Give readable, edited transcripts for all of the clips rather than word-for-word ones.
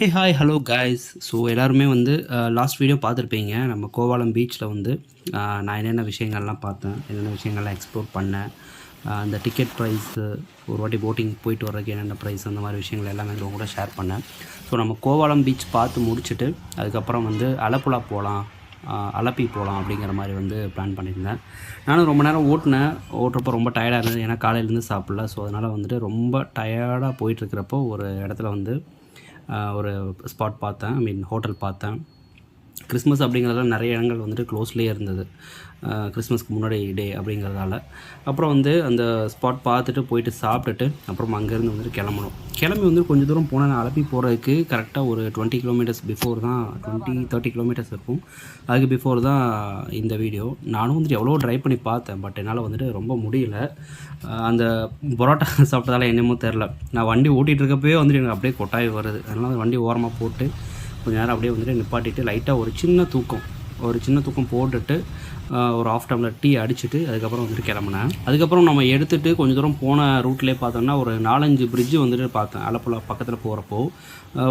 Hey hi hello guys. So எல்லாருமே வந்து last video பார்த்துருப்பீங்க. நம்ம கோவாலம் பீச்சில் வந்து நான் என்னென்ன விஷயங்கள்லாம் பார்த்தேன், என்னென்ன விஷயங்கள்லாம் எக்ஸ்ப்ளோர் பண்ணேன், அந்த டிக்கெட் ப்ரைஸு, ஒரு வாட்டி போட்டிங் போயிட்டு வர்றதுக்கு என்னென்ன ப்ரைஸ், அந்த மாதிரி விஷயங்கள் எல்லாமே உங்க கூட ஷேர் பண்ணேன். ஸோ நம்ம கோவாலம் பீச் பார்த்து முடிச்சுட்டு அதுக்கப்புறம் வந்து அலப்புழா போகலாம், அலப்பி போகலாம் அப்படிங்கிற மாதிரி வந்து பிளான் பண்ணியிருந்தேன். நானும் ரொம்ப நேரம் ஓட்டுறப்போ ரொம்ப டயர்டாக இருந்தது. ஏன்னா காலையிலேருந்து சாப்பிடல. ஸோ அதனால் வந்துட்டு ரொம்ப டயர்டாக போயிட்டுருக்கிறப்போ ஒரு இடத்துல வந்து ஒரு ஸ்பாட் பார்த்தேன், ஹோட்டல் பார்த்தேன். கிறிஸ்மஸ் அப்படிங்கிறதால நிறைய இடங்கள் வந்துட்டு க்ளோஸ்லேயே இருந்தது, கிறிஸ்மஸ்க்கு முன்னாடி டே அப்படிங்கிறதால. அப்புறம் வந்து அந்த ஸ்பாட் பார்த்துட்டு போயிட்டு சாப்பிட்டுட்டு அப்புறம் அங்கேருந்து வந்துட்டு கிளம்பி வந்து கொஞ்சம் தூரம் போனேன். அலப்பி போகிறதுக்கு கரெக்டாக ஒரு 20 கிலோமீட்டர்ஸ் பிஃபோர் தான், 20-30 கிலோமீட்டர்ஸ் இருக்கும். அதுக்கு பிஃபோர் தான் இந்த வீடியோ. நானும் வந்துட்டு எவ்வளோ ட்ரைவ் பண்ணி பார்த்தேன், பட் என்னால் வந்துட்டு ரொம்ப முடியல. அந்த பரோட்டா சாப்பிட்டதால என்னமோ தெரில, நான் வண்டி ஓட்டிகிட்டு இருக்கப்பவே வந்துட்டு எனக்கு அப்படியே கொட்டாய் வருது. அதனால் வண்டி ஓரமாக போட்டு கொஞ்சம் நேரம் அப்படியே வந்துட்டு நிப்பாட்டிட்டு லைட்டாக ஒரு சின்ன தூக்கம் போட்டுட்டு ஒரு ½ டம்ளர் டீ அடிச்சுட்டு அதுக்கப்புறம் வந்துட்டு கிளம்புனேன். அதுக்கப்புறம் நம்ம எடுத்துகிட்டு கொஞ்சம் தூரம் போன ரூட்லேயே பார்த்தோம்னா ஒரு 4-5 பிரிட்ஜு வந்துட்டு பார்த்தேன். அலப்புழா பக்கத்தில் போகிறப்போ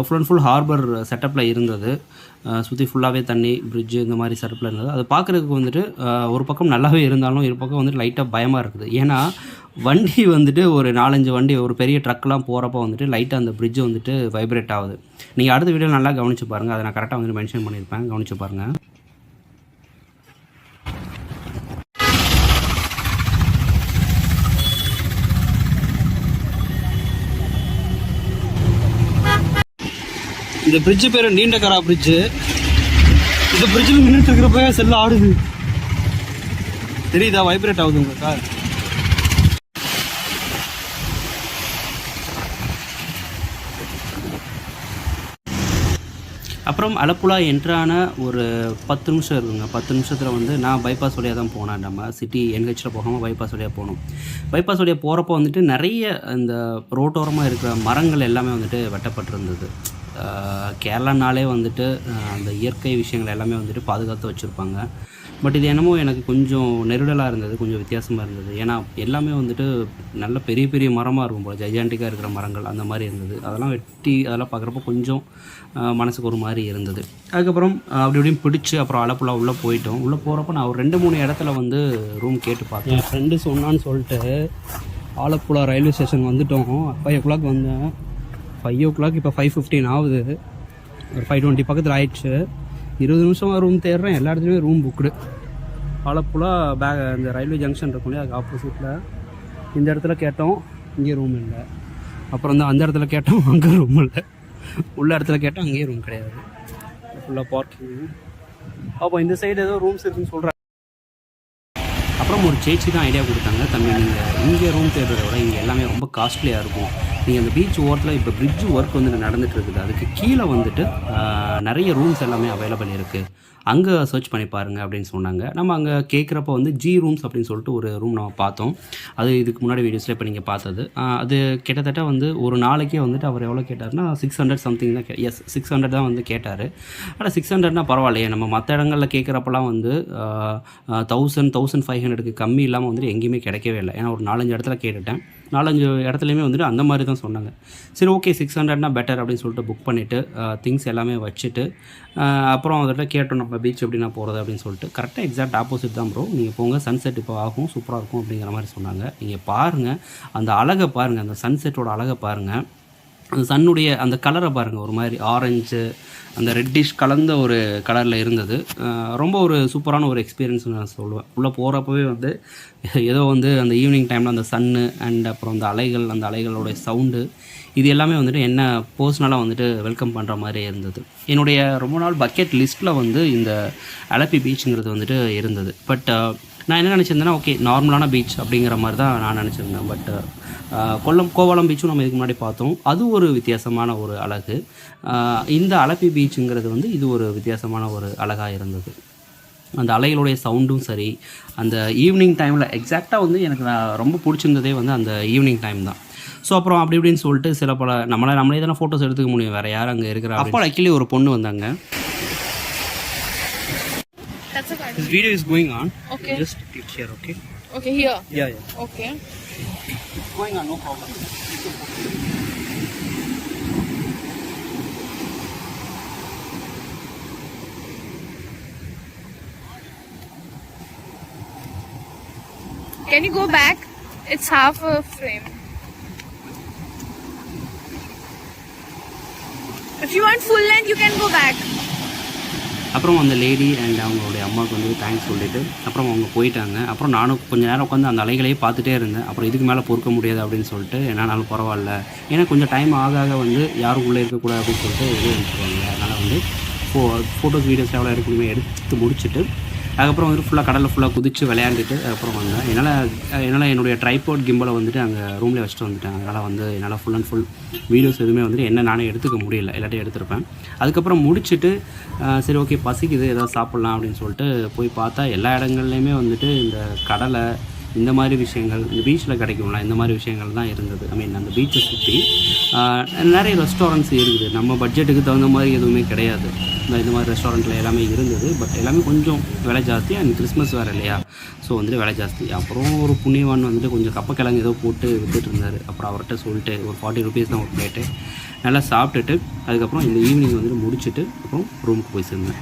ஃபுல் அண்ட் ஃபுல் ஹார்பர் செட்டப்பில் இருந்தது. சுற்றி ஃபுல்லாகவே தண்ணி, பிரிட்ஜு இந்த மாதிரி செட்டப்பில் இருந்தது. அது பார்க்குறதுக்கு வந்துட்டு ஒரு பக்கம் நல்லாவே இருந்தாலும் ஒரு பக்கம் வந்துட்டு லைட்டாக பயமாக இருக்குது. ஏன்னா வண்டி வந்துட்டு ஒரு 4-5 வண்டி, ஒரு பெரிய ட்ரக்லாம் போகிறப்போ வந்துட்டு லைட்டாக அந்த பிரிட்ஜு வந்துட்டு வைப்ரேட் ஆகுது. நீங்கள் அடுத்த வீடியோ நல்லா கவனித்து பாருங்கள், அதை நான் கரெக்டாக வந்துட்டு மென்ஷன் பண்ணியிருப்பேன், கவனித்து பாருங்கள். இந்த பிரிட்ஜு பேர் நீண்டகரா பிரிட்ஜு. இந்த பிரிட்ஜில் நின்றுட்டு இருக்கிறப்ப செல்ல ஆடுது, தெரியுதா? வைப்ரேட் ஆகுது உங்களுக்கு. அப்புறம் அலப்புழா என்ட்ரான ஒரு 10 நிமிஷம் இருக்குங்க. 10 நிமிஷத்தில் வந்து நான் பைபாஸ் வழியாக தான் போனேன். நம்ம சிட்டி என்ஹெச்சில் போகாமல் பைபாஸ் வழியாக போனோம். பைபாஸ் வழியாக போகிறப்போ வந்துட்டு நிறைய இந்த ரோட்டோரமாக இருக்கிற மரங்கள் எல்லாமே வந்துட்டு வெட்டப்பட்டிருந்தது. கேரளானாலே வந்துட்டு அந்த இயற்கை விஷயங்கள் எல்லாமே வந்துட்டு பாதுகாத்து வச்சுருப்பாங்க. பட் இது என்னமோ எனக்கு கொஞ்சம் நெருடலாக இருந்தது, கொஞ்சம் வித்தியாசமாக இருந்தது. ஏன்னா எல்லாமே வந்துட்டு நல்ல பெரிய பெரிய மரமாக இருக்கும் போல், ஜைஜாண்டிக்காக இருக்கிற மரங்கள் அந்த மாதிரி இருந்தது. அதெல்லாம் வெட்டி அதெல்லாம் பார்க்குறப்போ கொஞ்சம் மனசுக்கு ஒரு மாதிரி இருந்தது. அதுக்கப்புறம் அப்படி இப்படியும் பிடிச்சி அப்புறம் அலப்புழா உள்ளே போயிட்டோம். உள்ளே போகிறப்போ நான் ஒரு 2-3 இடத்துல வந்து ரூம் கேட்டு பார்த்தேன். என் ஃப்ரெண்டு சொன்னான்னு சொல்லிட்டு ஆலப்புழா ரயில்வே ஸ்டேஷன் வந்துவிட்டோம். 5 o'clock வந்தேன். 5 o'clock இப்போ 5:15 ஆகுது. ஒரு 5:20 பக்கத்தில் ஆயிடுச்சு. 20 நிமிஷமாக ரூம் தேடுறேன், எல்லா இடத்துலையுமே ரூம் புக்குடு. ஆலப்புழா இந்த ரயில்வே ஜங்ஷன் இருக்கும் இல்லையா, அதுக்கு ஆப்போசிட்டில் இந்த இடத்துல கேட்டோம், இங்கே ரூம் இல்லை. அப்புறம் வந்து அந்த இடத்துல கேட்டோம், அங்கே ரூம் இல்லை. உள்ள இடத்துல கேட்டோம், அங்கேயே ரூம் கிடையாது, ஃபுல்லாக பார்க்கிங். அப்போ இந்த சைடு ஏதோ ரூம்ஸ் இருக்குன்னு சொல்கிறாங்க. அப்புறம் ஒரு சேச்சி தான் ஐடியா கொடுத்தாங்க, தம்பி நீங்கள் இங்கே ரூம் தேடுறத விட இங்கே எல்லாமே ரொம்ப காஸ்ட்லியாக இருக்கும். நீங்கள் அந்த பீச் ஓரத்தில் இப்போ பிரிட்ஜ் ஒர்க் வந்து நடந்துகிட்டு இருக்குது, அதுக்கு கீழே வந்துட்டு நிறைய ரூம்ஸ் எல்லாமே அவைலபிள் இருக்குது, அங்கே சர்ச் பண்ணி பாருங்கள் அப்படின்னு சொன்னாங்க. நம்ம அங்கே கேட்குறப்போ வந்து ஜி ரூம்ஸ் அப்படின்னு சொல்லிட்டு ஒரு ரூம் நம்ம பார்த்தோம். அது இதுக்கு முன்னாடி வீடியோஸில் இப்போ நீங்கள் பார்த்தது. அது கிட்டத்தட்ட வந்து ஒரு நாளைக்கே வந்துட்டு அவர் எவ்வளோ கேட்டார்னா 600 சம்திங் தான். 600 தான் வந்து கேட்டார். ஆனால் 600னா பரவாயில்லையே, நம்ம மற்ற இடங்களில் கேட்குறப்பெல்லாம் வந்து 1000-1500க்கு கம்மி இல்லாமல் வந்துட்டு எங்கேயுமே கிடைக்கவே இல்லை. ஏன்னா ஒரு 4-5 இடத்துல கேட்டுட்டேன், 4-5 இடத்துலையுமே வந்துட்டு அந்த மாதிரி தான் சொன்னாங்க. சரி ஓகே 600னா பெட்டர் அப்படின்னு சொல்லிட்டு புக் பண்ணிவிட்டு திங்ஸ் எல்லாமே வச்சுட்டு அப்புறம் அவர்கிட்ட கேட்டோம், நம்ம பீச் எப்படி நான் போகிறது அப்படின்னு சொல்லிட்டு. கரெக்டாக எக்ஸாக்ட் ஆப்போசிட் தான் ப்ரோ, நீங்கள் போங்க, சன்செட் இப்போ ஆகும், சூப்பராக இருக்கும் அப்படிங்கிற மாதிரி சொன்னாங்க. நீங்கள் பாருங்கள், அந்த அழகை பாருங்கள், அந்த சன்செட்டோட அழகை பாருங்கள், அந்த சன்னுடைய அந்த கலரை பாருங்கள், ஒரு மாதிரி ஆரஞ்சு அந்த ரெட்டிஷ் கலந்த ஒரு கலரில் இருந்தது. ரொம்ப ஒரு சூப்பரான ஒரு எக்ஸ்பீரியன்ஸ் நான் சொல்லுவேன். உள்ளே போகிறப்பவே வந்து ஏதோ வந்து அந்த ஈவினிங் டைமில் அந்த சன்னு அண்ட் அப்புறம் அந்த அலைகளோடைய சவுண்டு, இது எல்லாமே வந்துட்டு என்ன பர்சனலாக வந்துட்டு வெல்கம் பண்ணுற மாதிரி இருந்தது. என்னுடைய ரொம்ப நாள் பக்கெட் லிஸ்ட்டில் வந்து இந்த அலப்பி பீச்சுங்கிறது வந்துட்டு இருந்தது. பட் நான் என்ன நினச்சிருந்தேன்னா, ஓகே நார்மலான பீச் அப்படிங்கிற மாதிரி தான் நான் நினச்சிருந்தேன். பட் கோவாலம் பீச்சும் நம்ம இதுக்கு முன்னாடி பார்த்தோம், அது ஒரு வித்தியாசமான ஒரு அழகு. இந்த அலப்பி பீச்சுங்கிறது வந்து இது ஒரு வித்தியாசமான ஒரு அழகாக இருந்தது. அந்த அலைகளுடைய சவுண்டும் சரி, அந்த ஈவினிங் டைமில் எக்ஸாக்டாக வந்து எனக்கு நான் ரொம்ப பிடிச்சிருந்ததே வந்து அந்த ஈவினிங் டைம் தான். ஸோ அப்புறம் அப்படி இப்படின்னு சொல்லிட்டு சில பல நம்மளே தானே ஃபோட்டோஸ் எடுத்துக்க முடியும், வேறு யார் அங்கே இருக்கிற. அப்போ ஆக்சுவலி ஒரு பொண்ணு வந்தாங்க. This video is going on. Okay. Just click here, okay? Okay, here. Yeah. Okay. It's going on, no problem. Can you go back? It's half a frame. If you want full length, you can go back. அப்புறம் அந்த lady and அவங்களுடைய அம்மாவுக்கு வந்து thanks சொல்லிவிட்டு அப்புறம் அவங்க போயிட்டாங்க. அப்புறம் நானும் கொஞ்சம் நேரம் உட்காந்து அந்த அலைகளையே பார்த்துட்டே இருந்தேன். அப்புறம் இதுக்கு மேலே பொறுக்க முடியாது அப்படின்னு சொல்லிட்டு என்னாலும் பரவாயில்ல, ஏன்னா கொஞ்சம் டைம் ஆக ஆக வந்து யாரும் உள்ளே இருக்கக்கூடாது அப்படின்னு சொல்லிட்டு வெளியே அனுப்பிச்சிடுவாங்க. அதனால் வந்து ஃபோட்டோஸ் வீடியோஸ் எவ்வளோ எடுக்கணுமே எடுத்து முடிச்சுட்டு அதுக்கப்புறம் வந்துட்டு ஃபுல்லாக கடலில் ஃபுல்லாக குதித்து விளையாண்டுட்டு அதுக்கப்புறம் வந்தேன். என்னால் என்னுடைய ட்ரைபாட் கிம்பலை வந்துட்டு அங்கே ரூம்லேயே வச்சுட்டு வந்துட்டேன். அதனால் வந்து என்னால் ஃபுல் அண்ட் ஃபுல் வீடியோஸ் எதுவுமே வந்துட்டு என்ன நானே எடுத்துக்க முடியல, எல்லாத்தையும் எடுத்திருப்பேன். அதுக்கப்புறம் முடிச்சுட்டு சரி ஓகே பசிக்குது ஏதாவது சாப்பிட்லாம் அப்படின்னு சொல்லிட்டு போய் பார்த்தா எல்லா இடங்கள்லையுமே வந்துட்டு இந்த கடலை இந்த மாதிரி விஷயங்கள் இந்த பீச்சில் கிடைக்கும்ல இந்த மாதிரி விஷயங்கள் தான் இருந்தது. ஐ மீன் அந்த பீச்சை சுற்றி நிறைய ரெஸ்டாரண்ட்ஸ் இருக்குது. நம்ம பட்ஜெட்டுக்கு தகுந்த மாதிரி எதுவுமே கிடையாது. இந்த மாதிரி ரெஸ்டாரண்ட்டில் எல்லாமே இருந்தது. பட் எல்லாமே கொஞ்சம் விலை ஜாஸ்தி. அண்ட் கிறிஸ்மஸ் வேறு இல்லையா, ஸோ வந்துட்டு விலை ஜாஸ்தி. அப்புறம் ஒரு புண்ணியவான் வந்துட்டு கொஞ்சம் கப்பக்கிழங்கு ஏதோ போட்டு விற்றுட்டு இருந்தார். அப்புறம் அவர்கிட்ட சொல்லிட்டு ஒரு 40 rupees தான் ஒரு பிளேட்டு நல்லா சாப்பிட்டுட்டு அதுக்கப்புறம் இந்த ஈவினிங் வந்துட்டு முடிச்சுட்டு அப்புறம் ரூமுக்கு போய் சேர்ந்தேன்.